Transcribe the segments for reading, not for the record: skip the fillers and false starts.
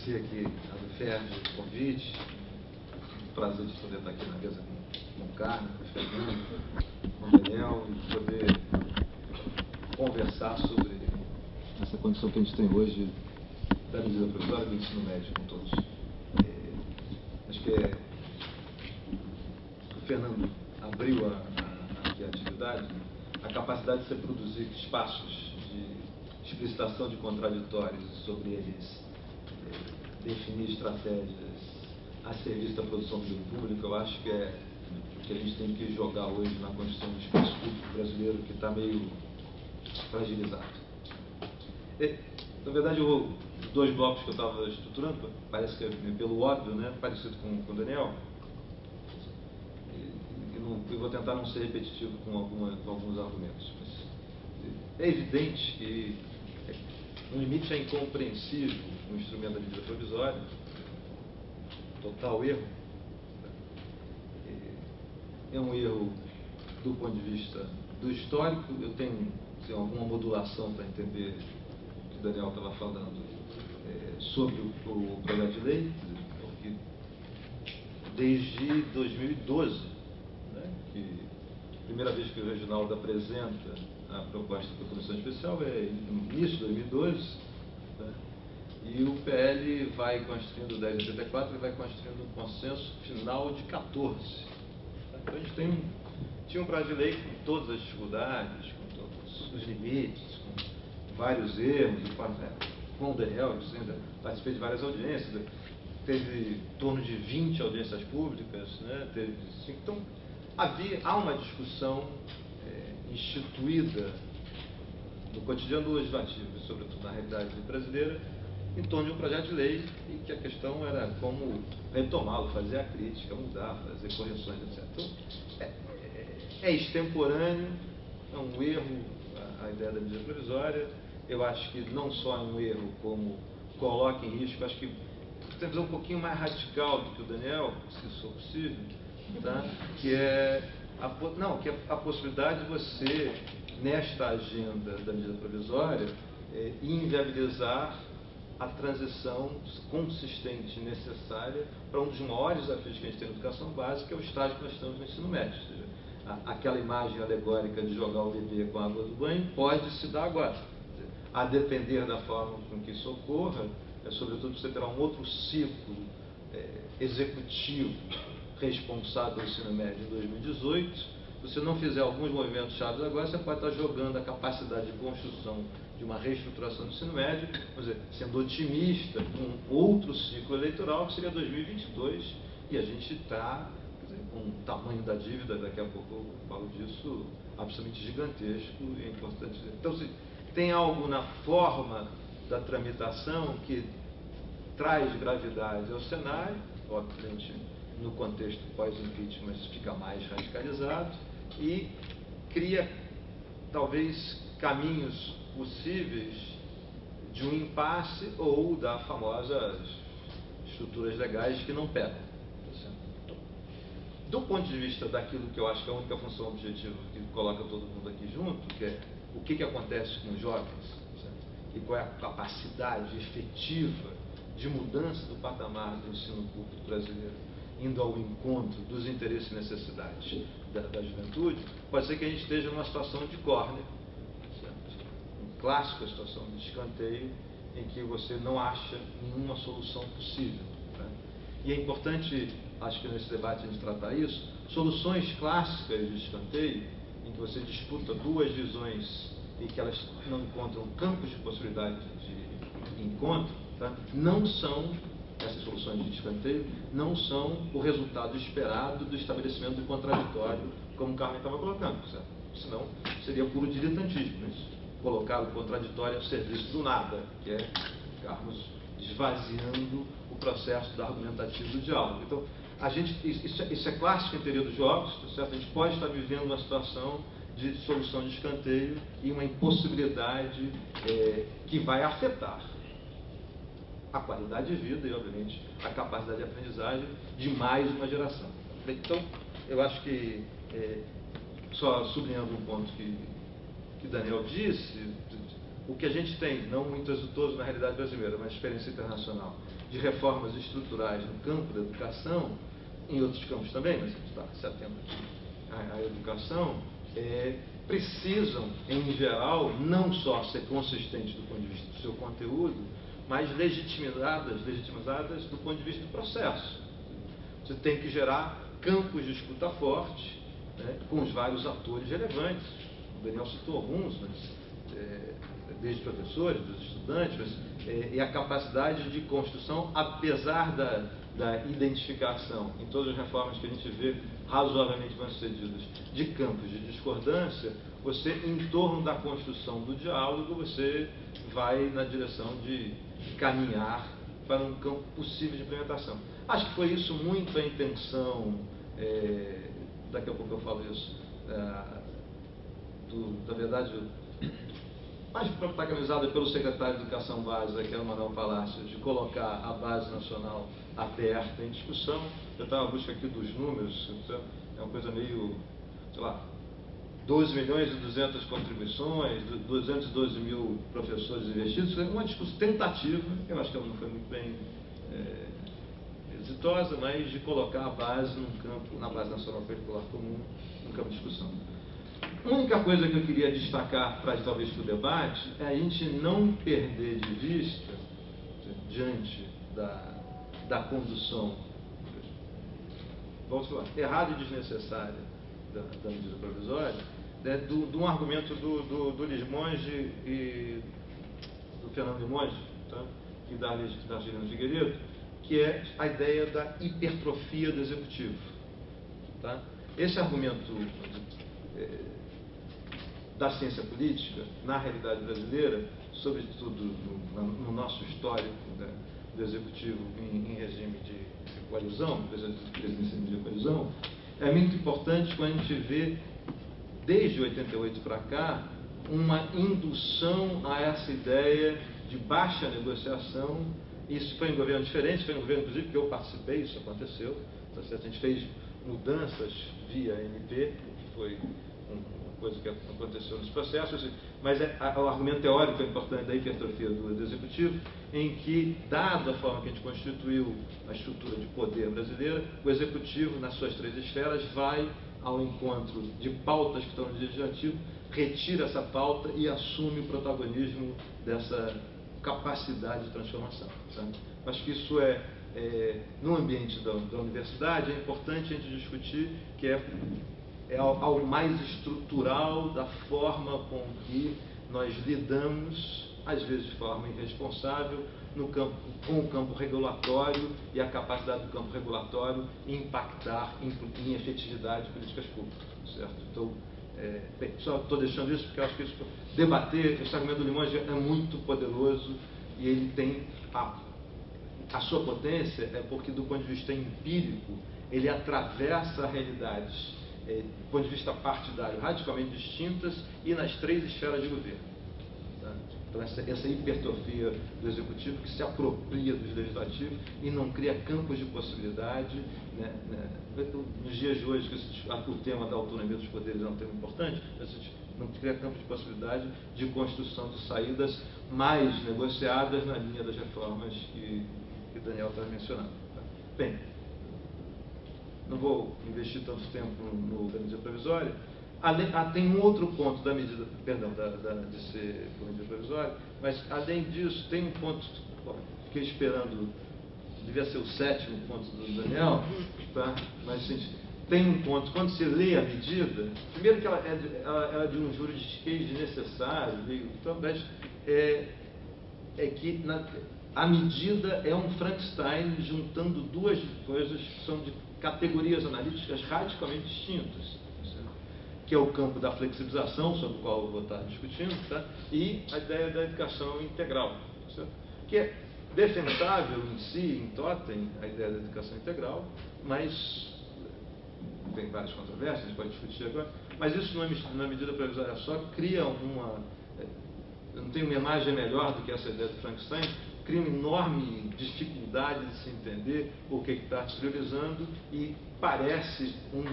agradecer aqui a do Ferdi o convite. Prazer de poder estar aqui na mesa com o Carlos, com o Fernando, com o Daniel, e poder conversar sobre essa condição que a gente tem hoje da medida provisória do ensino médio com todos. Acho que o Fernando abriu aqui a atividade, a capacidade de se produzir espaços de explicitação de contraditórios e sobre eles definir estratégias a serviço da produção do bem público. Eu acho que é o que a gente tem que jogar hoje na condição do espaço público brasileiro, que está meio fragilizado. Na verdade, os dois blocos que eu estava estruturando, parece que é pelo óbvio, né, parecido com o Daniel, eu vou tentar não ser repetitivo com alguns argumentos, mas é evidente que no limite é incompreensível o instrumento da medida provisória, total erro. É um erro do ponto de vista do histórico. Eu tenho alguma modulação para entender o que o Daniel estava falando sobre o projeto de lei, porque desde 2012, né, que a primeira vez que o Reginaldo apresenta a proposta da Comissão Especial é no início de 2012, né, e o PL vai construindo, o 1084, e vai construindo um consenso final de 14. Então a gente tinha um projeto de lei com todas as dificuldades, com todos os limites, com vários erros, com o Daniel, eu ainda participei de várias audiências, teve em torno de 20 audiências públicas, né, então há uma discussão instituída no cotidiano legislativo, e sobretudo na realidade brasileira, em torno de um projeto de lei, e que a questão era como retomá-lo, fazer a crítica, mudar, fazer correções, etc. Então, é extemporâneo, é um erro a ideia da medida provisória. Eu acho que não só é um erro, como coloca em risco, acho que tem que ser um pouquinho mais radical do que o Daniel, se isso for possível, tá? que é a possibilidade de você, nesta agenda da medida provisória, inviabilizar a transição consistente e necessária para um dos maiores desafios que a gente tem na educação básica, que é o estágio que nós estamos no ensino médio. Ou seja, aquela imagem alegórica de jogar o bebê com a água do banho pode se dar agora. A depender da forma com que isso ocorra, sobretudo você terá um outro ciclo executivo responsável pelo ensino médio em 2018. Se você não fizer alguns movimentos chaves agora, você pode estar jogando a capacidade de construção de uma reestruturação do ensino médio, vamos dizer, sendo otimista, com outro ciclo eleitoral, que seria 2022, e a gente está com o tamanho da dívida, daqui a pouco eu falo disso, absolutamente gigantesco, e é importante dizer. Então, se tem algo na forma da tramitação que traz gravidade ao cenário, obviamente no contexto pós-impeachment isso fica mais radicalizado, e cria talvez caminhos possíveis de um impasse ou da famosa estruturas legais que não pegam. Do ponto de vista daquilo que eu acho que é a única função objetiva que coloca todo mundo aqui junto, que é o que acontece com os jovens, certo? E qual é a capacidade efetiva de mudança do patamar do ensino público brasileiro, indo ao encontro dos interesses e necessidades da juventude, pode ser que a gente esteja numa situação de córner, um clássico, a situação de escanteio, em que você não acha nenhuma solução possível, né? E é importante, acho que nesse debate a gente tratar isso, soluções clássicas de escanteio, em que você disputa duas visões e que elas não encontram campos de possibilidade de encontro, tá? Não são, essas soluções de escanteio, não são o resultado esperado do estabelecimento do contraditório, como o Carmen estava colocando, certo? Senão seria puro diletantismo, mas colocar o contraditório a serviço do nada, que é ficarmos esvaziando o processo da argumentativa do diálogo. Então, isso é clássico em teoria dos jogos, certo? A gente pode estar vivendo uma situação de solução de escanteio e uma impossibilidade que vai afetar a qualidade de vida e, obviamente, a capacidade de aprendizagem de mais uma geração. Então, eu acho que, só sublinhando um ponto que Daniel disse, o que a gente tem, não muito exitoso na realidade brasileira, mas experiência internacional, de de reformas estruturais no campo da educação, em outros campos também, mas a gente está se atento aqui à educação, precisam, em geral, não só ser consistentes do ponto de vista do seu conteúdo, mas legitimizadas do ponto de vista do processo. Você tem que gerar campos de escuta forte, né, com os vários atores relevantes. O Daniel citou alguns, mas, desde professores, dos estudantes, mas, e a capacidade de construção, apesar da identificação em todas as reformas que a gente vê razoavelmente bem-sucedidas de campos de discordância, você, em torno da construção do diálogo, você vai na direção de caminhar para um campo possível de implementação. Acho que foi isso muito a intenção, daqui a pouco eu falo isso, da verdade, mais protagonizada pelo secretário de Educação Básica, que é o Manuel Palácios, de colocar a base nacional aberta em discussão. Eu estava à busca aqui dos números, é uma coisa meio, sei lá, 12 milhões e 200 contribuições, 212 mil professores investidos, uma discussão tentativa, eu acho que ela não foi muito bem exitosa, mas de colocar a base num campo, na base nacional curricular comum, num campo de discussão. A única coisa que eu queria destacar, talvez para o debate, é a gente não perder de vista, diante da condução, vamos falar, errada e desnecessária da medida provisória, né, de um argumento do Lismonge e do Fernando Limonge, tá, e da Argelina Figueiredo, que é a ideia da hipertrofia do executivo. Tá? Esse argumento da ciência política, na realidade brasileira, sobretudo no nosso histórico, né, do executivo em regime de coalizão, de coalizão, é muito importante quando a gente vê, desde 88 para cá, uma indução a essa ideia de baixa negociação. Isso foi em governo diferente, foi em governo, inclusive, que eu participei, isso aconteceu. Então, a gente fez mudanças via MP, que foi uma coisa que aconteceu nos processos, mas o argumento teórico é importante da hipertrofia do executivo, em que, dado a forma que a gente constituiu a estrutura de poder brasileira, o executivo, nas suas três esferas, vai ao encontro de pautas que estão no legislativo, retira essa pauta e assume o protagonismo dessa capacidade de transformação. Tá? Acho que isso no ambiente da universidade, é importante a gente discutir que é algo mais estrutural da forma com que nós lidamos, às vezes de forma irresponsável, com o campo regulatório e a capacidade do campo regulatório em impactar em efetividade de políticas públicas. Certo? Então, bem, só estou deixando isso porque eu acho que debater esse argumento do Limonge é muito poderoso e ele tem a sua potência, porque do ponto de vista empírico ele atravessa realidades do ponto de vista partidário radicalmente distintas e nas três esferas de governo. Tá? Então essa hipertrofia do executivo que se apropria dos legislativos e não cria campos de possibilidade, né? Nos dias de hoje, o tema da autonomia dos poderes é um tema importante, mas não cria campos de possibilidade de construção de saídas mais negociadas na linha das reformas que Daniel estava mencionando. Tá? Bem, não vou investir tanto tempo da medida provisória. Tem um outro ponto da medida, perdão, de ser por medida provisória, mas além disso, tem um ponto, fiquei esperando, devia ser o 7º ponto do Daniel, tá? Mas tem um ponto, quando você lê a medida, primeiro que ela é de um juridiquês desnecessário, então, que a medida é um Frankenstein juntando duas coisas que são de categorias analíticas radicalmente distintas, certo? Que é o campo da flexibilização, sobre o qual eu vou estar discutindo, tá? E a ideia da educação integral, certo? Que é defensável em si, em totem, a ideia da educação integral, mas tem várias controvérsias, a gente pode discutir agora, mas isso na medida provisória só cria eu não tenho uma imagem melhor do que essa ideia do Frankenstein, cria uma enorme dificuldade de se entender o que está se priorizando e parece um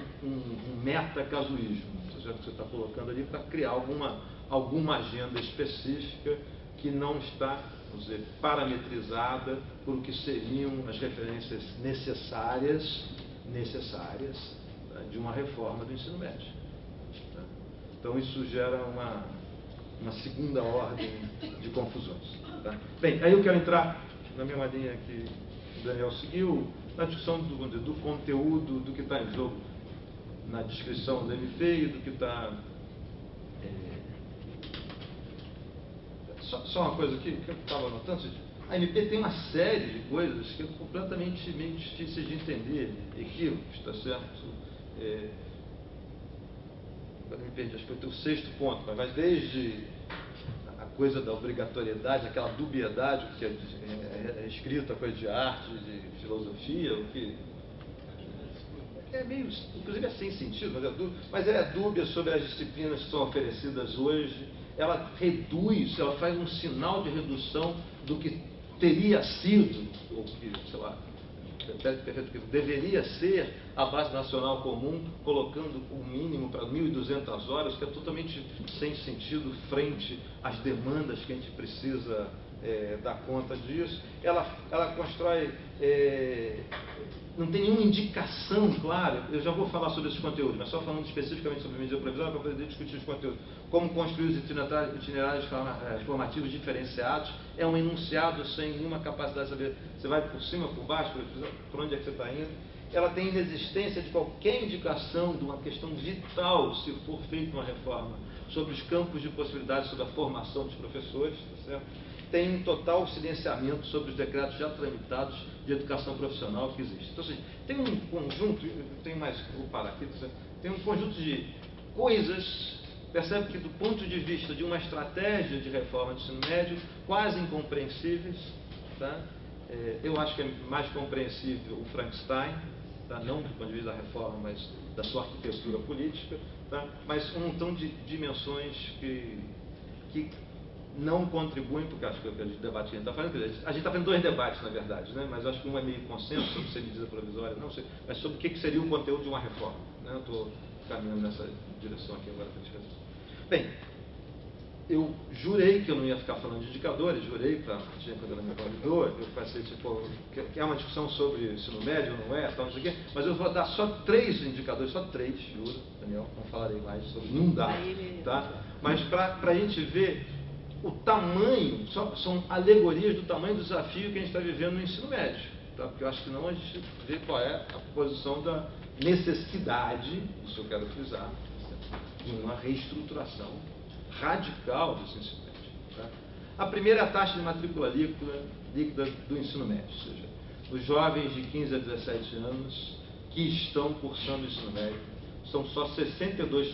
metacasuísmo, que você está colocando ali para criar alguma agenda específica que não está, vamos dizer, parametrizada por o que seriam as referências necessárias tá, de uma reforma do ensino médio. Tá? Então isso gera uma segunda ordem de confusões. Tá? Bem, aí eu quero entrar na mesma linha que o Daniel seguiu, na discussão do conteúdo, do que está em jogo na descrição do MP e do que está... Só uma coisa aqui, que eu estava anotando, a MP tem uma série de coisas que é completamente meio difíceis de entender, equívocos, está certo? Agora me perdi, acho que foi o sexto ponto, mas desde a coisa da obrigatoriedade, aquela dubiedade que é escrita, coisa de arte, de filosofia, o que é meio, inclusive é sem sentido, mas é dúbia sobre as disciplinas que são oferecidas hoje. Ela reduz, ela faz um sinal de redução do que teria sido, ou que, sei lá, que deveria ser a base nacional comum, colocando o mínimo para 1.200 horas, que é totalmente sem sentido frente às demandas que a gente precisa dar conta disso. Ela constrói... não tem nenhuma indicação clara, eu já vou falar sobre esses conteúdos, mas só falando especificamente sobre medida provisória para poder discutir os conteúdos. Como construir os itinerários formativos diferenciados, é um enunciado sem nenhuma capacidade de saber, você vai por cima, por baixo, por onde é que você está indo. Ela tem inexistência de qualquer indicação de uma questão vital, se for feita uma reforma, sobre os campos de possibilidades sobre a formação dos professores, tá certo? Tem um total silenciamento sobre os decretos já tramitados de educação profissional que existe. Então, assim, tem um conjunto, tem mais, vou parar aqui, tem um conjunto de coisas, percebe que do ponto de vista de uma estratégia de reforma do ensino médio, quase incompreensíveis, tá? Eu acho que é mais compreensível o Frankenstein, tá? Não do ponto de vista da reforma, mas da sua arquitetura política, tá? Mas um montão de dimensões que não contribuem, porque acho que o debate que a gente está fazendo, a gente está fazendo dois debates, na verdade, né? Mas acho que um é meio consenso sobre ser medida provisória, não sei, mas sobre o que seria o conteúdo de uma reforma. Né? Eu estou caminhando nessa direção aqui agora para a discussão. Bem, eu jurei que eu não ia ficar falando de indicadores, jurei para a gente, quando ela me convidou, eu passei tipo, que é uma discussão sobre ensino médio, não é, tal, não sei o quê, mas eu vou dar só 3 indicadores, só 3, juro, Daniel, não falarei mais sobre nenhum dado, tá? Mas para a gente ver o tamanho, são alegorias do tamanho do desafio que a gente está vivendo no ensino médio, tá? Porque eu acho que não a gente vê qual é a posição da necessidade, isso eu quero frisar, de uma reestruturação radical do ensino médio. Tá? A primeira é a taxa de matrícula líquida do ensino médio, ou seja, os jovens de 15 a 17 anos que estão cursando o ensino médio são só 62%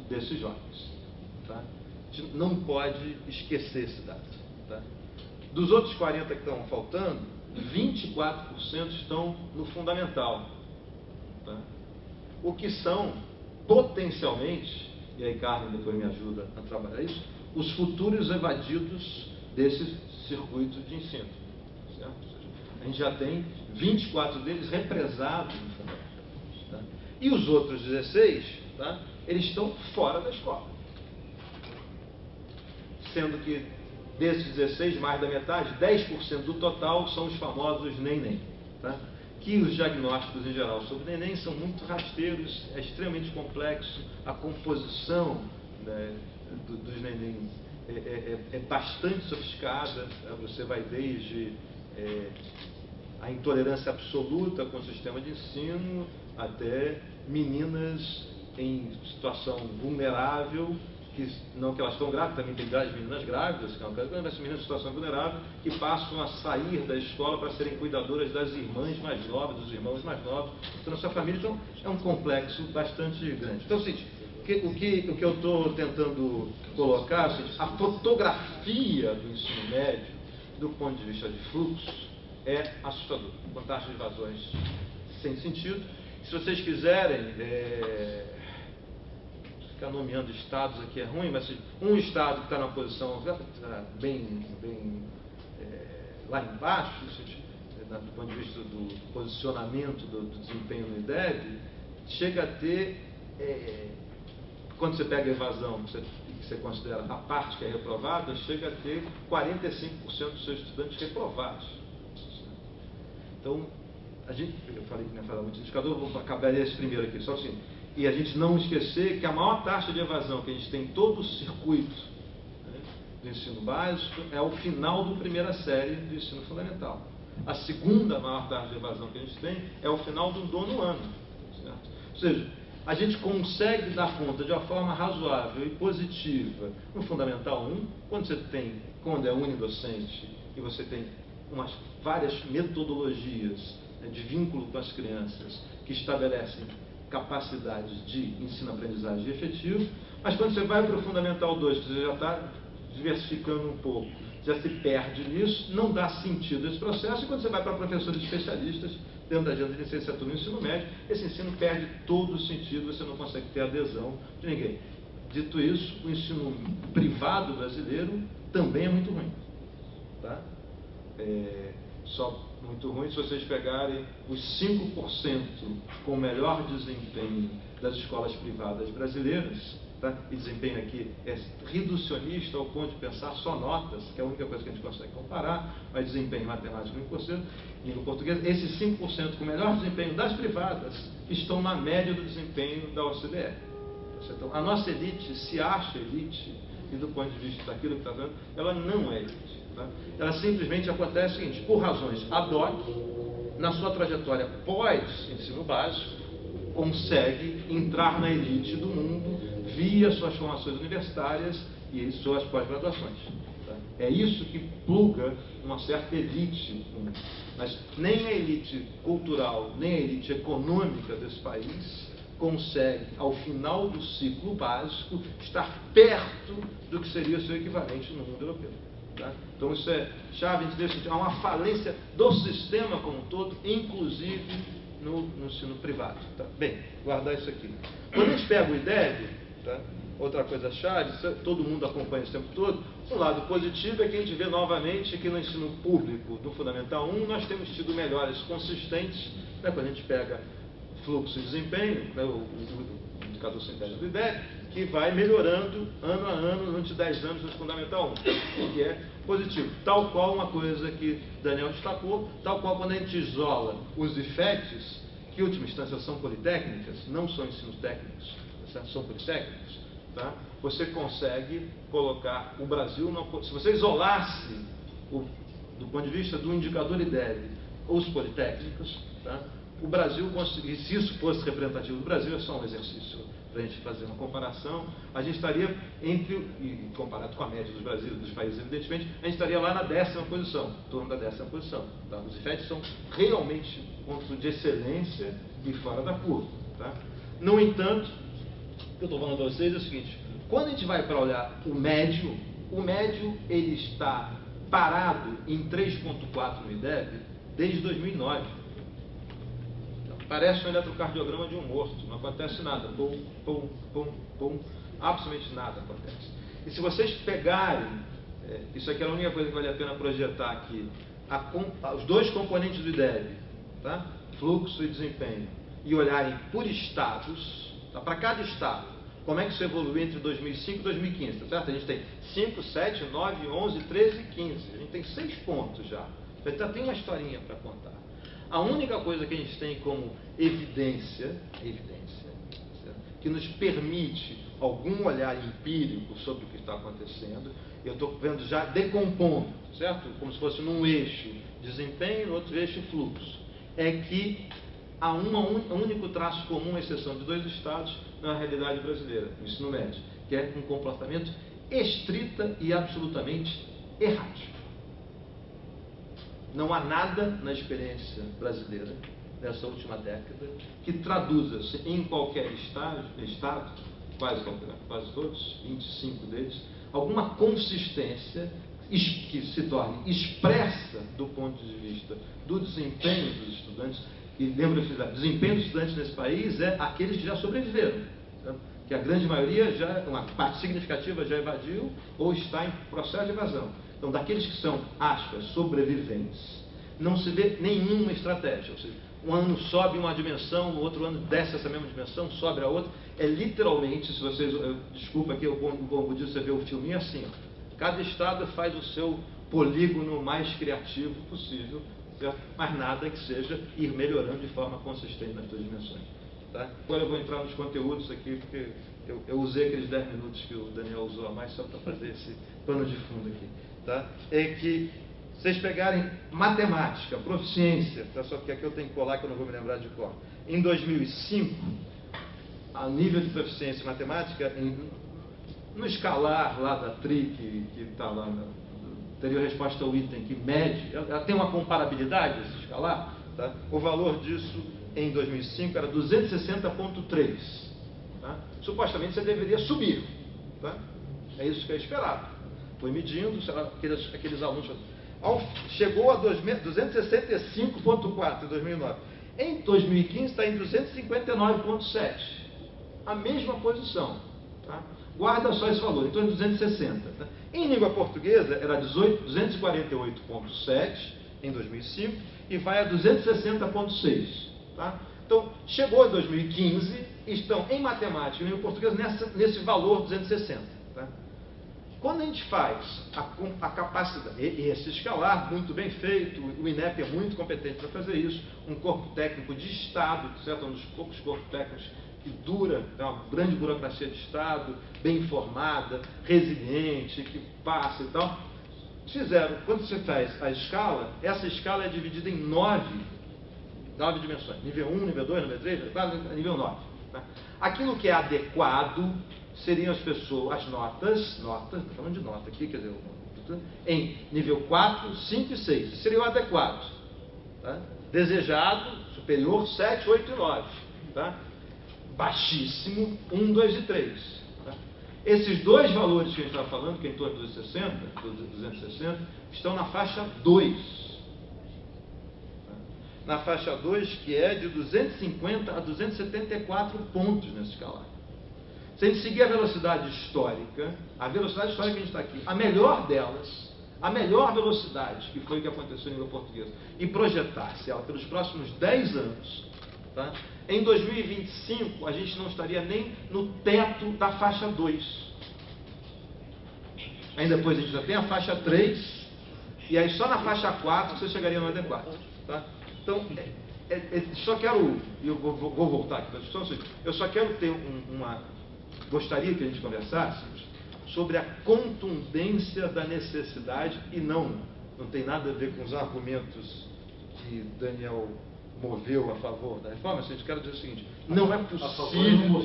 desses jovens. Tá? A gente não pode esquecer esse dado. Tá? Dos outros 40% que estão faltando, 24% estão no fundamental. Tá? O que são, potencialmente, e aí Carmen depois me ajuda a trabalhar isso, os futuros evadidos desse circuito de ensino. Certo? Ou seja, a gente já tem 24 deles represados no fundamental. Tá? E os outros 16, tá? Eles estão fora da escola. Sendo que desses 16, mais da metade, 10% do total são os famosos nem-nem. Tá? Que os diagnósticos em geral sobre neném são muito rasteiros, é extremamente complexo, a composição, né, dos nenéns é bastante sofisticada, né? Você vai desde a intolerância absoluta com o sistema de ensino até meninas em situação vulnerável, não que elas estão grávidas, também tem meninas grávidas, que é uma coisa, mas meninas em situação vulnerável, que passam a sair da escola para serem cuidadoras das irmãs mais novas, dos irmãos mais novos, então na sua família. Então é um complexo bastante grande. Então, assim, o que eu estou tentando colocar, assim, a fotografia do ensino médio, do ponto de vista de fluxo, é assustador, com taxas de evasões sem sentido. Se vocês quiserem... ficar nomeando estados aqui é ruim, mas um estado que está na posição bem lá embaixo, do ponto de vista do posicionamento do desempenho no IDEB, chega a ter quando você pega a evasão, que você considera a parte que é reprovada, chega a ter 45% dos seus estudantes reprovados. Então, eu falei que não ia falar muito de indicador, vou acabar esse primeiro aqui, só assim. E a gente não esquecer que a maior taxa de evasão que a gente tem em todo o circuito, né, do ensino básico é o final da primeira série do ensino fundamental. A segunda maior taxa de evasão que a gente tem é o final do 9º ano. Certo? Ou seja, a gente consegue dar conta de uma forma razoável e positiva no Fundamental 1, quando é unidocente e você tem várias metodologias, né, de vínculo com as crianças que estabelecem capacidades de ensino-aprendizagem efetivo, mas quando você vai para o Fundamental 2, você já está diversificando um pouco, já se perde nisso, não dá sentido esse processo, e quando você vai para professores especialistas, dentro da agenda de licenciatura no ensino médio, esse ensino perde todo o sentido, você não consegue ter adesão de ninguém. Dito isso, o ensino privado brasileiro também é muito ruim. Tá? Só muito ruim se vocês pegarem os 5% com o melhor desempenho das escolas privadas brasileiras, tá? E desempenho aqui é reducionista ao ponto de pensar só notas, que é a única coisa que a gente consegue comparar, mas desempenho matemático 1%, língua portuguesa, esses 5% com o melhor desempenho das privadas estão na média do desempenho da OCDE. Então, a nossa elite se acha elite, e do ponto de vista daquilo que está dando, ela não é elite. Tá? Ela simplesmente acontece o seguinte, por razões ad hoc, na sua trajetória pós-ensino básico, consegue entrar na elite do mundo via suas formações universitárias e suas pós-graduações. Tá? É isso que pluga uma certa elite no mundo. Mas nem a elite cultural, nem a elite econômica desse país consegue, ao final do ciclo básico, estar perto do que seria seu equivalente no mundo europeu. Tá? Então isso é chave, há uma falência do sistema como um todo, inclusive no ensino privado. Tá? Bem, guardar isso aqui. Quando a gente pega o IDEB, tá? Outra coisa chave, todo mundo acompanha esse tempo todo, um lado positivo é que a gente vê novamente que no ensino público do Fundamental 1 nós temos tido melhores consistentes, né? Quando a gente pega fluxo e desempenho, né? o indicador sintético do IDEB, que vai melhorando ano a ano durante 10 anos no Fundamental 1, que é positivo. Tal qual uma coisa que Daniel destacou, tal qual quando a gente isola os IFETs, que em última instância são politécnicas, não são ensinos técnicos, são politécnicos, tá? Você consegue colocar o Brasil, se você isolasse, do ponto de vista do indicador IDEB, os politécnicos, tá? O Brasil, se isso fosse representativo do Brasil, é só um exercício para a gente fazer uma comparação, a gente estaria e comparado com a média dos países, evidentemente, a gente estaria lá na 10ª posição, em torno da 10ª posição. Tá? Os IFETs são realmente pontos de excelência e fora da curva. Tá? No entanto, o que eu estou falando para vocês é o seguinte, quando a gente vai para olhar o médio ele está parado em 3,4 no IDEB desde 2009. Parece um eletrocardiograma de um morto, não acontece nada, pum, pum, pum, pum, absolutamente nada acontece. E se vocês pegarem, isso aqui é a única coisa que vale a pena projetar aqui, os dois componentes do IDEB, tá? Fluxo e desempenho, e olharem por estados, tá? Para cada estado, como é que isso evoluiu entre 2005 e 2015, tá certo? A gente tem 5, 7, 9, 11, 13 e 15, a gente tem 6 pontos já, já tem uma historinha para contar. A única coisa que a gente tem como evidência, que nos permite algum olhar empírico sobre o que está acontecendo, eu estou vendo já decompondo, certo? Como se fosse num eixo desempenho, no outro eixo fluxo. É que há um único traço comum, à exceção de 2 estados, na realidade brasileira, no ensino médio, que é um comportamento estrita e absolutamente errático. Não há nada na experiência brasileira dessa última década que traduza-se em qualquer estado, quase todos, 25 deles, alguma consistência que se torne expressa do ponto de vista do desempenho dos estudantes. E lembra, o desempenho dos estudantes nesse país é aqueles que já sobreviveram, certo? Que a grande maioria, uma parte significativa já evadiu ou está em processo de evasão. Então, daqueles que são, aspas, sobreviventes, não se vê nenhuma estratégia. Ou seja, um ano sobe uma dimensão, no outro ano desce essa mesma dimensão, sobe a outra. É literalmente, se vocês, desculpa aqui, o bom budista, você vê o filminho assim, ó, cada estado faz o seu polígono mais criativo possível, certo? Mas nada que seja ir melhorando de forma consistente nas duas dimensões. Tá? Agora eu vou entrar nos conteúdos aqui, porque eu usei aqueles 10 minutos que o Daniel usou a mais só para fazer esse pano de fundo aqui. Tá? É que vocês pegarem matemática, proficiência, tá? Só que aqui eu tenho que colar que eu não vou me lembrar de cor. Em 2005, a nível de proficiência em matemática, no escalar lá da TRI, que está lá, teria a resposta ao item que mede, ela tem uma comparabilidade, esse escalar, tá? O valor disso em 2005 era 260,3. Tá? Supostamente você deveria subir. Tá? É isso que é esperado. Foi medindo, aqueles alunos. Chegou a 265,4 em 2009. Em 2015 está em 259,7. A mesma posição. Tá? Guarda só esse valor, então é 260. Tá? Em língua portuguesa era 248,7 em 2005 e vai a 260,6. Tá? Então, chegou em 2015, estão em matemática e língua portuguesa nesse valor 260. Tá? Quando a gente faz a capacidade, esse escalar muito bem feito, o INEP é muito competente para fazer isso, um corpo técnico de Estado, certo? Um dos poucos corpos técnicos que dura, é uma grande burocracia de Estado, bem informada, resiliente, que passa e tal. Fizeram, quando você faz a escala, essa escala é dividida em 9 dimensões. Nível 1, nível 2, nível 3, nível 4, nível 9. Tá? Aquilo que é adequado seriam as pessoas, as notas, estou falando de nota aqui, quer dizer, em nível 4, 5 e 6. Seria o adequado. Tá? Desejado, superior, 7, 8 e 9. Tá? Baixíssimo, 1, 2 e 3. Tá? Esses dois valores que a gente está falando, que é em torno de 260, estão na faixa 2. Na faixa 2, que é de 250 a 274 pontos nesse escalar. Se a gente seguir a velocidade histórica que a gente está aqui, a melhor delas, a melhor velocidade, que foi o que aconteceu em língua portuguesa, e projetasse ela pelos próximos 10 anos, tá? Em 2025, a gente não estaria nem no teto da faixa 2. Aí depois a gente já tem a faixa 3, e aí só na faixa 4 você chegaria no adequado. Tá? Então, só quero, eu vou voltar aqui para a discussão, eu só quero ter gostaria que a gente conversasse sobre a contundência da necessidade, e não tem nada a ver com os argumentos que Daniel moveu a favor da reforma. A gente quer dizer o seguinte: não é possível.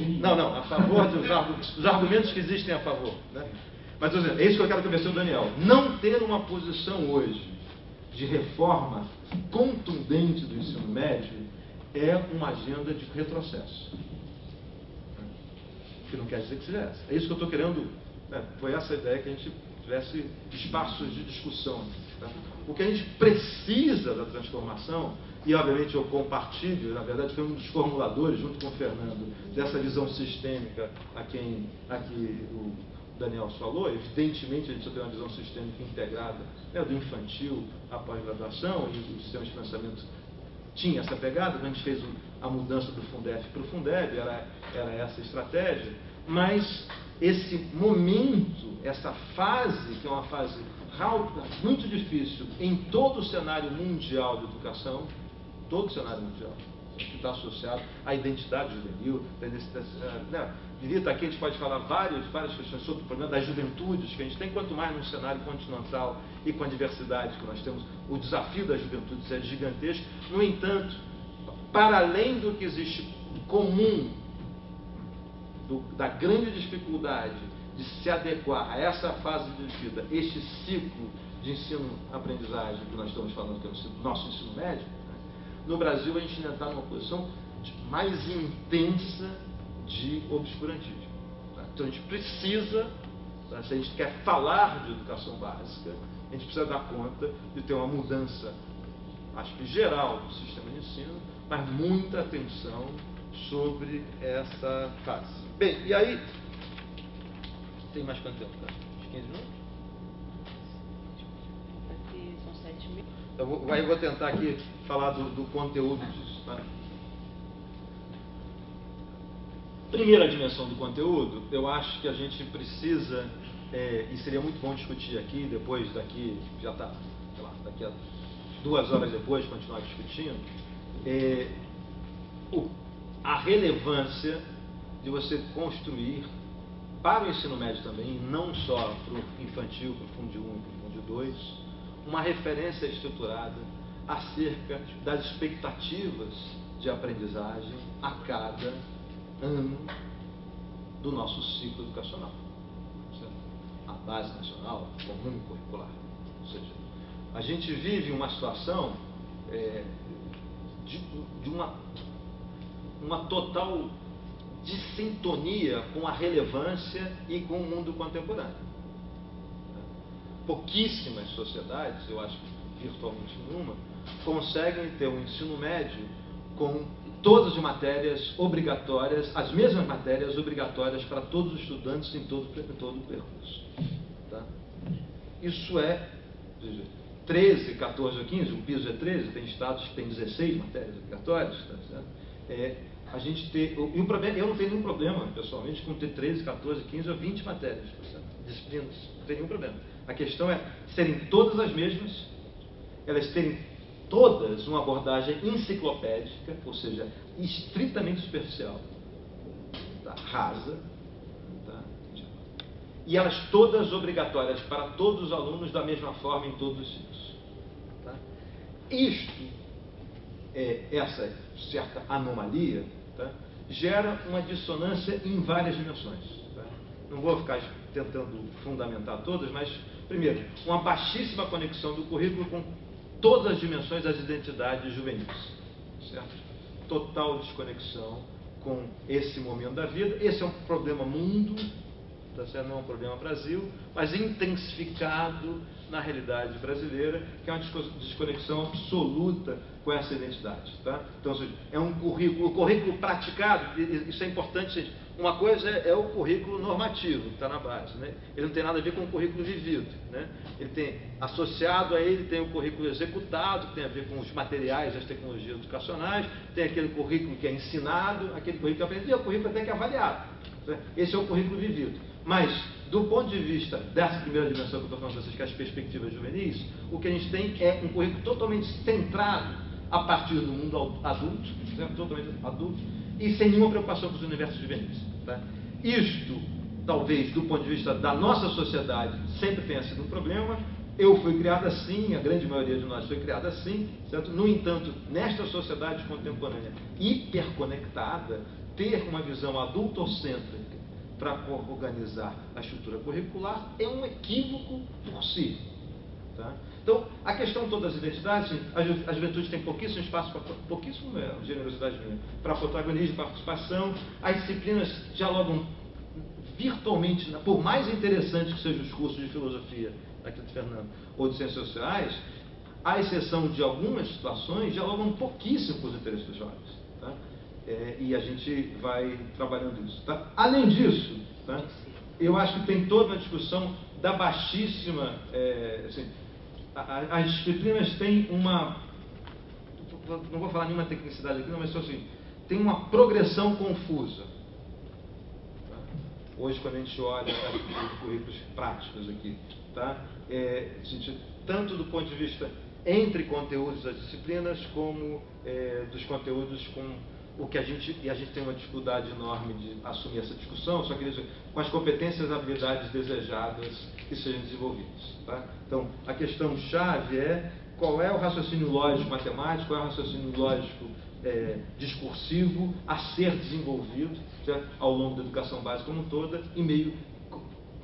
A favor dos argumentos que existem a favor. Né? Mas, por exemplo, é isso que eu quero conversar com o Daniel. Não ter uma posição hoje de reforma contundente do ensino médio é uma agenda de retrocesso. Que não quer dizer que seja essa. É isso que eu estou querendo. Foi essa a ideia, que a gente tivesse espaços de discussão. Tá? O que a gente precisa da transformação, e obviamente eu compartilho, na verdade foi um dos formuladores, junto com o Fernando, dessa visão sistêmica a que o Daniel falou. Evidentemente a gente só tem uma visão sistêmica integrada, né, do infantil à pós-graduação, e o sistema de pensamento tinha essa pegada. Quando a gente fez a mudança do Fundef para o Fundeb, era essa a estratégia. Mas esse momento, essa fase, que é uma fase muito difícil em todo o cenário mundial de educação, todo o cenário mundial, que está associado à identidade juvenil, diria estar aqui, a gente pode falar várias questões sobre o problema das juventudes que a gente tem, quanto mais num cenário continental e com a diversidade que nós temos, o desafio das juventudes é gigantesco. No entanto, para além do que existe comum, da grande dificuldade de se adequar a essa fase de vida, este ciclo de ensino-aprendizagem que nós estamos falando, que é o nosso ensino médio, né? No Brasil a gente ainda está numa posição mais intensa de obscurantismo. Tá? Então a gente precisa, tá? Se a gente quer falar de educação básica, a gente precisa dar conta de ter uma mudança, acho que geral, do sistema de ensino, mas muita atenção sobre essa fase. Bem, e aí, tem mais quanto tempo? Tá? Uns 15 minutos? Aqui são Eu vou tentar aqui falar do conteúdo disso. Tá? Primeira dimensão do conteúdo, eu acho que a gente precisa, e seria muito bom discutir aqui, depois daqui, já está, sei lá, daqui a 2 horas depois, continuar discutindo, a relevância de você construir para o ensino médio também, não só para o infantil, para o Fundo 1 e para o Fundo 2, uma referência estruturada acerca das expectativas de aprendizagem a cada ano do nosso ciclo educacional. Certo? A base nacional comum curricular. Ou seja, a gente vive uma situação de uma total dissintonia com a relevância e com o mundo contemporâneo. Pouquíssimas sociedades, eu acho que virtualmente nenhuma, conseguem ter um ensino médio com todas as matérias obrigatórias, as mesmas matérias obrigatórias para todos os estudantes em todo o percurso. Tá? Isso é 13, 14 ou 15, o piso é 13, tem estados que tem 16 matérias obrigatórias, tá certo? A gente ter, e o problema, eu não tenho nenhum problema, pessoalmente, com ter 13, 14, 15 ou 20 matérias, tá certo? Disciplinas, não tem nenhum problema. A questão é serem todas as mesmas, elas terem todas uma abordagem enciclopédica, ou seja, estritamente superficial, tá? Rasa, tá? E elas todas obrigatórias para todos os alunos da mesma forma em todos os ciclos. Tá? Essa certa anomalia, tá? Gera uma dissonância em várias dimensões. Tá? Não vou ficar tentando fundamentar todas, mas, primeiro, uma baixíssima conexão do currículo com todas as dimensões das identidades juvenis. Certo? Total desconexão com esse momento da vida. Esse é um problema mundo, tá certo? Não é um problema Brasil, mas intensificado na realidade brasileira, que é uma desconexão absoluta com essa identidade. Tá? Então, é um currículo, o currículo praticado, isso é importante, gente. Uma coisa é o currículo normativo, que está na base. Né? Ele não tem nada a ver com o currículo vivido. Né? Ele tem, associado a ele, tem o currículo executado, que tem a ver com os materiais, as tecnologias educacionais, tem aquele currículo que é ensinado, aquele currículo que é aprendido, e o currículo até que é avaliado. Né? Esse é o currículo vivido. Mas, do ponto de vista dessa primeira dimensão que eu estou falando para vocês, que é as perspectivas juvenis, o que a gente tem é um currículo totalmente centrado a partir do mundo adulto, totalmente adulto, e sem nenhuma preocupação com os universos juvenis. Tá? Isto, talvez, do ponto de vista da nossa sociedade, sempre tenha sido um problema. Eu fui criado assim, a grande maioria de nós foi criada assim, certo? No entanto, nesta sociedade contemporânea hiperconectada, ter uma visão adultocêntrica para organizar a estrutura curricular é um equívoco por si. Tá? Então, a questão toda das identidades, a juventude tem pouquíssimo espaço, pouquíssimo, generosidade minha, para protagonismo, participação, as disciplinas dialogam virtualmente, por mais interessantes que sejam os cursos de filosofia, aqui do Fernando, ou de ciências sociais, à exceção de algumas situações, dialogam pouquíssimo com os interesses dos jovens. Tá? E a gente vai trabalhando isso. Tá? Além disso, tá? Eu acho que tem toda uma discussão da baixíssima... as disciplinas têm uma... Não vou falar nenhuma tecnicidade aqui, não, mas só assim, tem uma progressão confusa. Tá? Hoje, quando a gente olha os currículos práticos aqui, tá? Tanto do ponto de vista entre conteúdos das disciplinas, como dos conteúdos com o que a gente tem uma dificuldade enorme de assumir essa discussão, só que com as competências e habilidades desejadas que sejam desenvolvidas. Tá? Então, a questão-chave é qual é o raciocínio lógico matemático, qual é o raciocínio lógico discursivo a ser desenvolvido, certo? Ao longo da educação básica como toda, e meio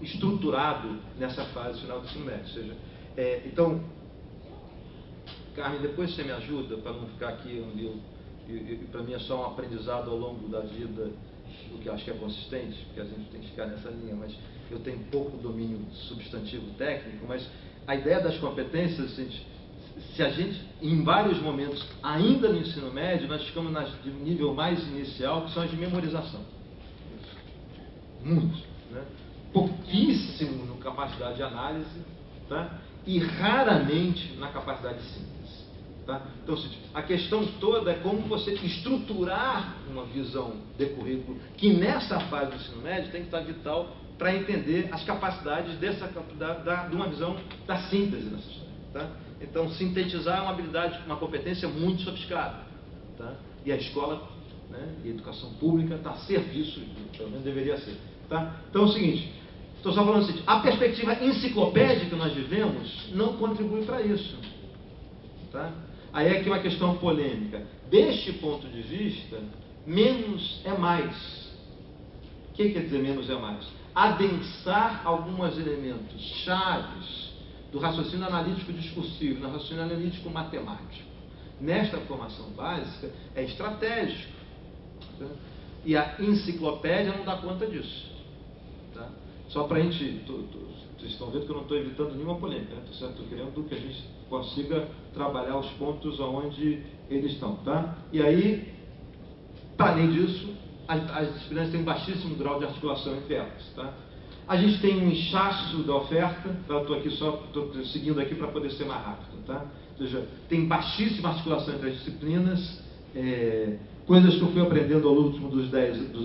estruturado nessa fase final do ensino médio. Ou seja, então, Carmen, depois você me ajuda, para não ficar aqui onde e para mim é só um aprendizado ao longo da vida, o que eu acho que é consistente, porque a gente tem que ficar nessa linha, mas eu tenho pouco domínio substantivo técnico, mas a ideia das competências, se a gente, em vários momentos, ainda no ensino médio, nós ficamos no nível mais inicial, que são as de memorização. Muito, né? Pouquíssimo na capacidade de análise, tá? e raramente na capacidade de síntese. Tá? Então, a questão toda é como você estruturar uma visão de currículo que nessa fase do ensino médio tem que estar vital para entender as capacidades de uma visão da síntese nessa história. Tá? Então, sintetizar é uma habilidade, uma competência muito sofisticada. Tá? E a escola, né, e a educação pública está a serviço, pelo menos deveria ser. Tá? Então é o seguinte, estou só falando o seguinte, a perspectiva enciclopédica que nós vivemos não contribui para isso. Tá? Aí é aqui uma questão polêmica. Deste ponto de vista, menos é mais. O que quer dizer menos é mais? Adensar alguns elementos chaves do raciocínio analítico discursivo, do raciocínio analítico matemático. Nesta formação básica é estratégico. Tá? E a enciclopédia não dá conta disso. Tá? Só para a gente... Vocês estão vendo que eu não estou evitando nenhuma polêmica, né? Estou querendo que a gente consiga trabalhar os pontos onde eles estão. Tá? E aí, para além disso, as disciplinas têm um baixíssimo grau de articulação entre elas. Tá? A gente tem um inchaço da oferta, tá? Estou seguindo aqui para poder ser mais rápido. Tá? Ou seja, tem baixíssima articulação entre as disciplinas, coisas que eu fui aprendendo ao longo dos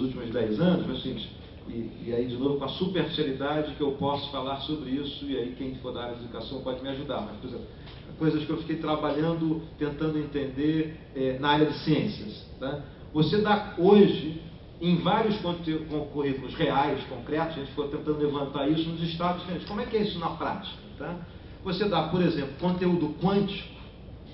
últimos 10 anos, mas assim, e aí de novo com a superficialidade que eu posso falar sobre isso, e aí quem for da área de educação pode me ajudar, mas por exemplo, coisas que eu fiquei trabalhando, tentando entender na área de ciências. Tá? Você dá hoje, em vários currículos reais, concretos, a gente ficou tentando levantar isso nos estados diferentes. Como é que é isso na prática? Tá? Você dá, por exemplo, conteúdo quântico,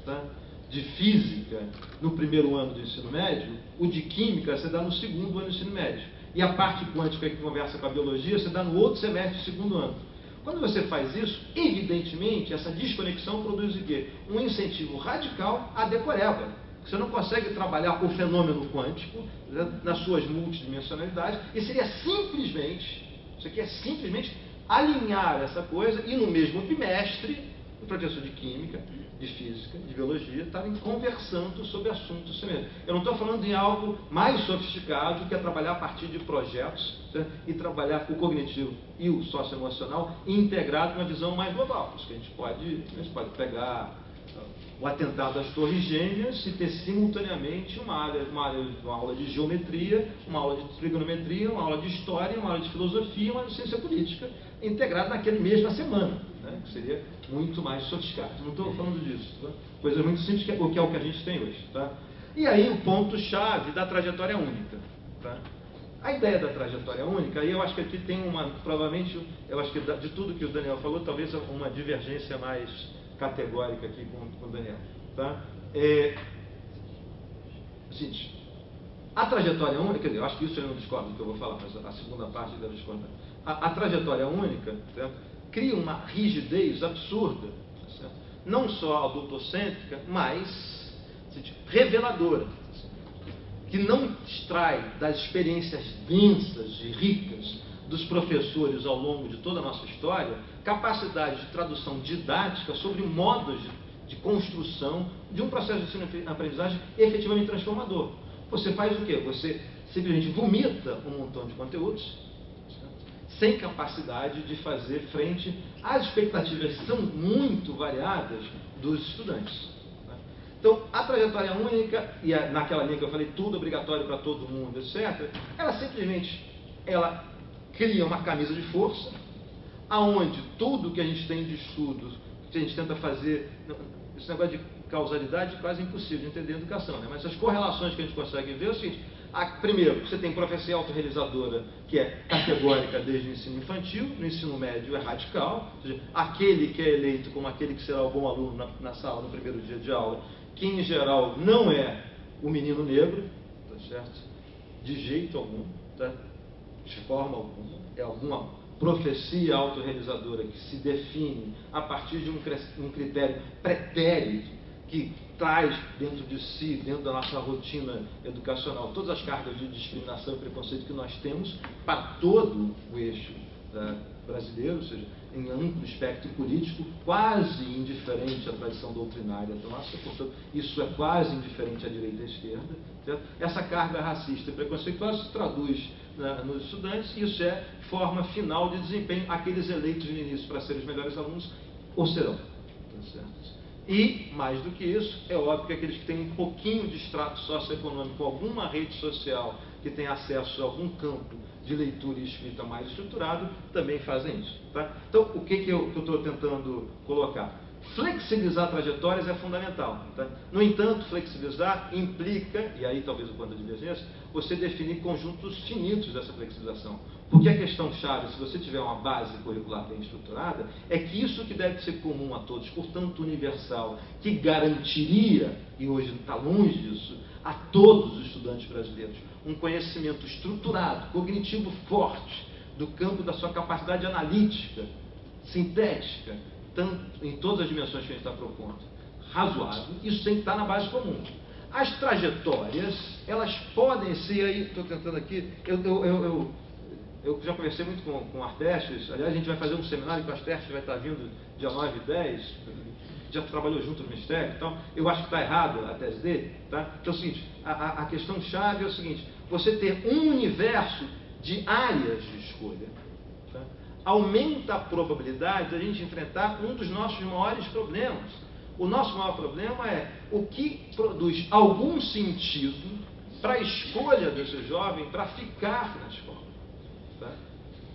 tá? De física no primeiro ano do ensino médio, o de química você dá no segundo ano do ensino médio. E a parte quântica que conversa com a biologia você dá no outro semestre do segundo ano. Quando você faz isso, evidentemente, essa desconexão produz o quê? Um incentivo radical à decoreba. Você não consegue trabalhar o fenômeno quântico, né, nas suas multidimensionalidades, e seria simplesmente, isso aqui é simplesmente alinhar essa coisa e no mesmo bimestre o professor de química, de física, de biologia estarem conversando sobre assuntos semelhantes. Eu não estou falando de algo mais sofisticado, que é trabalhar a partir de projetos, né, e trabalhar o cognitivo e o socioemocional integrado numa visão mais global. Isso que a gente pode pegar o atentado às Torres Gêmeas e ter simultaneamente uma aula de geometria, uma aula de trigonometria, uma aula de história, uma aula de filosofia, uma aula de ciência política, integrado naquele mesma semana, né? Que seria muito mais sofisticado. Não estou falando disso, tá? Coisa muito simples, que é o que a gente tem hoje. Tá? E aí o ponto-chave da trajetória única. Tá? A ideia da trajetória única, aí eu acho que aqui tem provavelmente, eu acho que de tudo que o Daniel falou, talvez uma divergência mais categórica aqui com o Daniel. Tá? Gente, a trajetória única, quer dizer, eu acho que isso eu não discordo do que eu vou falar, mas a segunda parte deve discordar. A trajetória única, certo? Cria uma rigidez absurda, certo? Não só adultocêntrica, mas reveladora, certo? Que não extrai das experiências densas e ricas dos professores ao longo de toda a nossa história capacidade de tradução didática sobre modos de construção de um processo de ensino-aprendizagem efetivamente transformador. Você faz o quê? Você simplesmente vomita um montão de conteúdos, sem capacidade de fazer frente às expectativas que são muito variadas dos estudantes. Então, a trajetória única, e naquela linha que eu falei, tudo obrigatório para todo mundo, etc., ela simplesmente cria uma camisa de força, aonde tudo que a gente tem de estudos, que a gente tenta fazer, esse negócio de causalidade é quase impossível de entender a educação, né? Mas as correlações que a gente consegue ver é o seguinte: primeiro, você tem profecia autorrealizadora, que é categórica desde o ensino infantil, no ensino médio é radical, ou seja, aquele que é eleito como aquele que será o bom aluno na sala no primeiro dia de aula, que em geral não é o menino negro, tá certo? De jeito algum, tá? De forma alguma, é alguma profecia autorrealizadora que se define a partir de um critério pretérito que traz dentro de si, dentro da nossa rotina educacional, todas as cargas de discriminação e preconceito que nós temos para todo o eixo brasileiro, ou seja, em amplo espectro político, quase indiferente à tradição doutrinária nossa, portanto, isso é quase indiferente à direita e à esquerda. Certo? Essa carga racista e preconceituosa se traduz nos estudantes, e isso é forma final de desempenho. Aqueles eleitos no início para serem os melhores alunos ou serão. Tá certo? E, mais do que isso, é óbvio que aqueles que têm um pouquinho de extrato socioeconômico, alguma rede social que tem acesso a algum campo de leitura e escrita mais estruturado, também fazem isso. Tá? Então, o que eu estou tentando colocar? Flexibilizar trajetórias é fundamental. Tá? No entanto, flexibilizar implica, e aí talvez o ponto de divergência, você definir conjuntos finitos dessa flexibilização. Porque a questão-chave, se você tiver uma base curricular bem estruturada, é que isso que deve ser comum a todos, portanto universal, que garantiria, e hoje está longe disso, a todos os estudantes brasileiros, um conhecimento estruturado, cognitivo forte, do campo da sua capacidade analítica, sintética, tanto em todas as dimensões que a gente está propondo, razoável, isso tem que estar na base comum. As trajetórias, elas podem ser, aí estou tentando aqui, eu já conversei muito com artestes, aliás a gente vai fazer um seminário com artestes, vai estar vindo dia 9 e 10, já trabalhou junto no Ministério, então eu acho que está errado a tese dele, tá? Então é o seguinte, a questão chave é o seguinte, você ter um universo de áreas de escolha, tá? Aumenta a probabilidade de a gente enfrentar um dos nossos maiores problemas. O nosso maior problema é o que produz algum sentido para a escolha desse jovem para ficar na escola. Tá?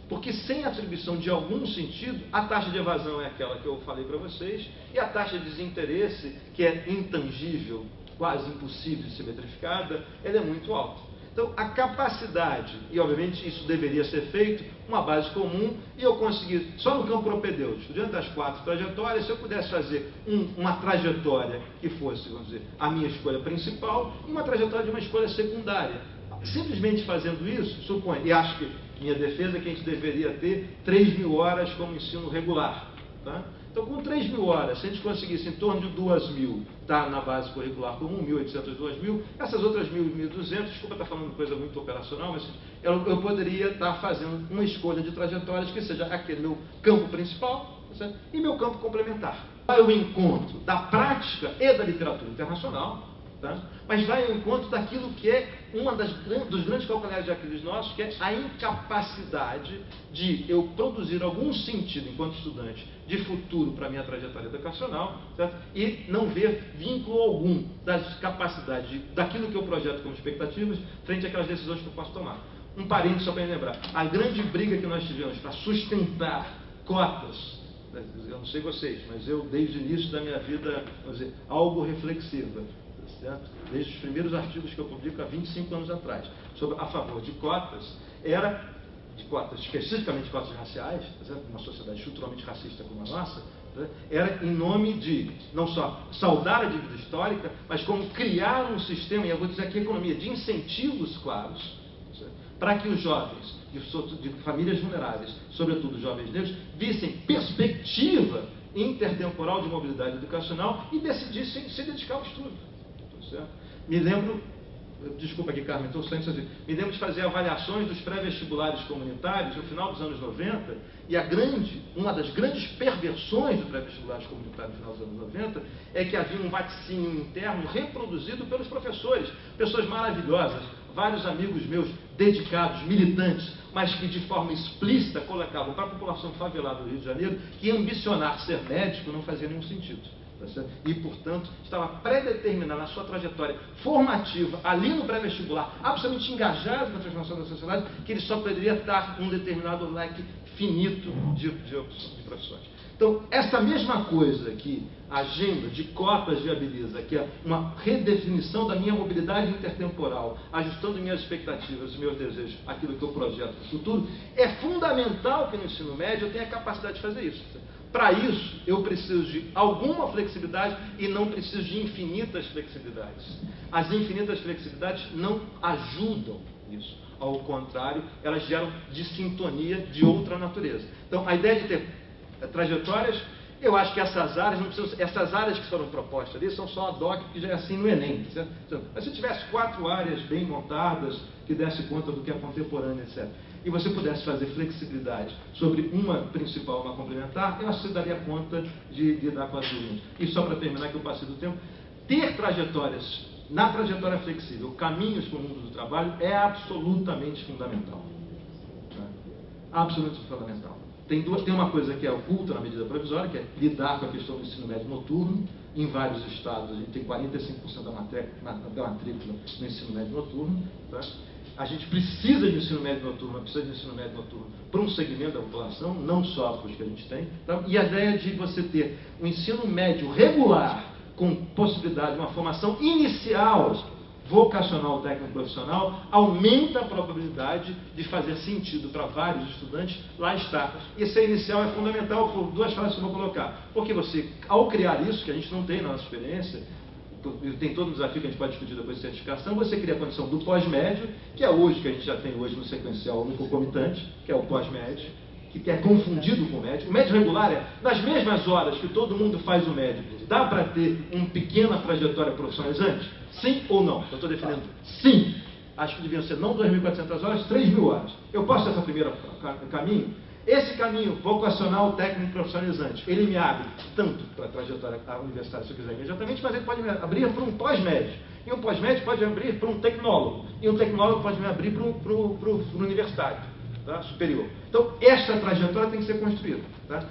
Porque sem atribuição de algum sentido, a taxa de evasão é aquela que eu falei para vocês, e a taxa de desinteresse, que é intangível, quase impossível de ser metrificada, ela é muito alta. Então, a capacidade, e obviamente isso deveria ser feito, uma base comum, e eu consegui, só no campo propedêutico, diante das 4 trajetórias, se eu pudesse fazer uma trajetória que fosse, vamos dizer, a minha escolha principal, e uma trajetória de uma escolha secundária. Simplesmente fazendo isso, suponho, e acho que minha defesa é que a gente deveria ter 3.000 horas como ensino regular. Tá? Então, com 3.000 horas, se a gente conseguisse em torno de 2.000, tá, na base curricular comum, 1.800, 2.000, essas outras 1.000, 1.200, desculpa estar falando coisa muito operacional, mas eu poderia estar fazendo uma escolha de trajetórias que seja aquele meu campo principal, tá, e meu campo complementar. Vai ao encontro da prática e da literatura internacional, tá? Mas vai ao encontro daquilo que é dos grandes calcanhares de Aquiles nossos, que é a incapacidade de eu produzir algum sentido, enquanto estudante, de futuro para a minha trajetória educacional, certo? E não ver vínculo algum das capacidades, daquilo que eu projeto como expectativas, frente àquelas decisões que eu posso tomar. Um parênteses só para lembrar, a grande briga que nós tivemos para sustentar cotas, eu não sei vocês, mas eu, desde o início da minha vida, vamos dizer, algo reflexiva, certo? Desde os primeiros artigos que eu publico há 25 anos atrás, a favor de cotas, especificamente cotas raciais, certo? Uma sociedade estruturalmente racista como a nossa, certo? Era em nome de, não só saudar a dívida histórica, mas como criar um sistema, e eu vou dizer aqui economia, de incentivos claros, certo? Para que os jovens de famílias vulneráveis, sobretudo jovens negros, vissem perspectiva intertemporal de mobilidade educacional e decidissem se dedicar ao estudo. Certo? Me lembro, desculpa aqui, Carmen, estou saindo assim, me lembro de fazer avaliações dos pré-vestibulares comunitários no final dos anos 90, e uma das grandes perversões do pré-vestibulares comunitários no final dos anos 90 é que havia um vaticínio interno reproduzido pelos professores, pessoas maravilhosas, vários amigos meus dedicados, militantes, mas que de forma explícita colocavam para a população favelada do Rio de Janeiro que ambicionar ser médico não fazia nenhum sentido. E, portanto, estava predeterminada na sua trajetória formativa, ali no pré-vestibular, absolutamente engajado na transformação da sociedade, que ele só poderia dar um determinado leque finito de profissões. Então, essa mesma coisa que a agenda de cotas viabiliza, que é uma redefinição da minha mobilidade intertemporal, ajustando minhas expectativas e meus desejos àquilo que eu projeto para o futuro, é fundamental que no ensino médio eu tenha a capacidade de fazer isso. Para isso, eu preciso de alguma flexibilidade e não preciso de infinitas flexibilidades. As infinitas flexibilidades não ajudam isso. Ao contrário, elas geram dissintonia de outra natureza. Então, a ideia de ter trajetórias, eu acho que essas áreas não precisam, essas áreas que foram propostas ali são só ad hoc, que já é assim no Enem. Certo? Mas se tivesse 4 áreas bem montadas, que desse conta do que é contemporâneo, etc., e você pudesse fazer flexibilidade sobre uma principal, uma complementar, eu acho que você daria conta de lidar com as duas. E só para terminar, que eu passei do tempo, ter trajetórias, na trajetória flexível, caminhos para o mundo do trabalho é absolutamente fundamental. Tá? Absolutamente fundamental. tem uma coisa que é oculta na medida provisória, que é lidar com a questão do ensino médio noturno. Em vários estados, a gente tem 45% da matrícula no ensino médio noturno. Tá? A gente precisa de ensino médio noturno, para um segmento da população, não só para os que a gente tem. Tá? E a ideia de você ter um ensino médio regular, com possibilidade de uma formação inicial, vocacional, técnico profissional, aumenta a probabilidade de fazer sentido para vários estudantes lá estar. Esse inicial é fundamental por duas frases que eu vou colocar. Porque você, ao criar isso, que a gente não tem na nossa experiência, tem todo um desafio que a gente pode discutir depois de certificação, você cria a condição do pós-médio, que é hoje, que a gente já tem hoje no sequencial no concomitante, que é o pós-médio, que é confundido com o médio. O médio regular é, nas mesmas horas que todo mundo faz o médio, dá para ter uma pequena trajetória profissionalizante? Sim ou não? Eu estou defendendo sim. Acho que deviam ser não 2.400 horas, 3.000 horas. Eu posso ter esse primeiro caminho? Esse caminho vocacional, técnico profissionalizante, ele me abre tanto para a trajetória universitária, se eu quiser imediatamente, mas ele pode me abrir para um pós-médio. E um pós-médio pode me abrir para um tecnólogo. E um tecnólogo pode me abrir para o universitário, tá? Superior. Então, essa trajetória tem que ser construída. Tá?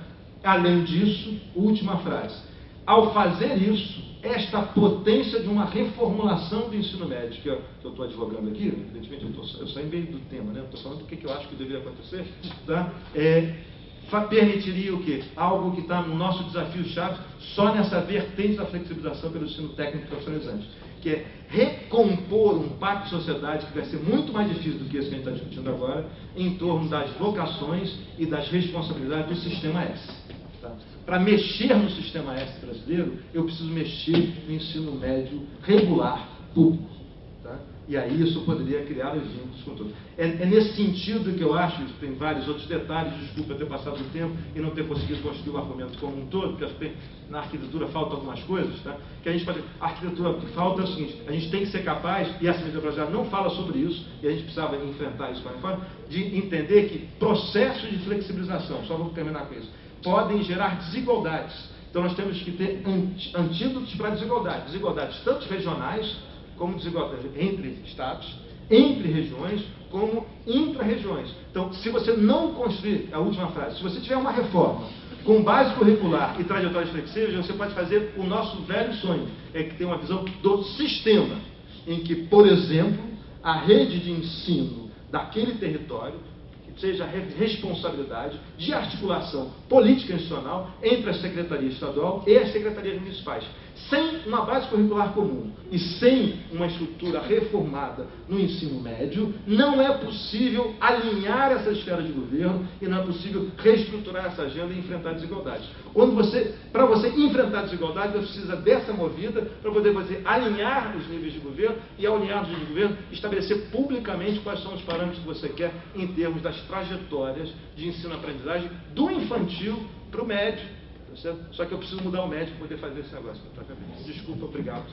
Além disso, última frase. Ao fazer isso, esta potência de uma reformulação do ensino médio, que eu estou advogando aqui, evidentemente eu saí meio do tema, né? Estou falando do que eu acho que deveria acontecer, tá? Permitiria o quê? Algo que está no nosso desafio-chave, só nessa vertente da flexibilização pelo ensino técnico profissionalizante, que é recompor um pacto de sociedade que vai ser muito mais difícil do que esse que a gente está discutindo agora, em torno das vocações e das responsabilidades do sistema S. Para mexer no sistema S brasileiro, eu preciso mexer no ensino médio regular, público. Tá? E aí isso poderia criar os vínculos com todos. É nesse sentido que eu acho, tem vários outros detalhes, desculpa ter passado o tempo e não ter conseguido construir o argumento como um todo, porque na arquitetura faltam algumas coisas, tá? Que a gente pode... A arquitetura que falta é o seguinte, a gente tem que ser capaz, e essa medida provisória não fala sobre isso, e a gente precisava enfrentar isso para fora, de entender que processos de flexibilização, só vou terminar com isso, podem gerar desigualdades. Então nós temos que ter antídotos para desigualdades. Desigualdades tanto regionais, como desigualdades entre estados, entre regiões, como intra-regiões. Então, se você não construir, a última frase, se você tiver uma reforma com base curricular e trajetórias flexíveis, você pode fazer o nosso velho sonho, é que tem uma visão do sistema, em que, por exemplo, a rede de ensino daquele território seja responsabilidade de articulação política institucional entre a Secretaria Estadual e as Secretarias Municipais. Sem uma base curricular comum e sem uma estrutura reformada no ensino médio, não é possível alinhar essa esfera de governo e não é possível reestruturar essa agenda e enfrentar desigualdades. Para você enfrentar desigualdades, você precisa dessa movida para poder você alinhar os níveis de governo e, ao alinhar os níveis de governo, estabelecer publicamente quais são os parâmetros que você quer em termos das trajetórias de ensino-aprendizagem do infantil para o médio. Só que eu preciso mudar o médio para poder fazer esse negócio. Desculpa, obrigado.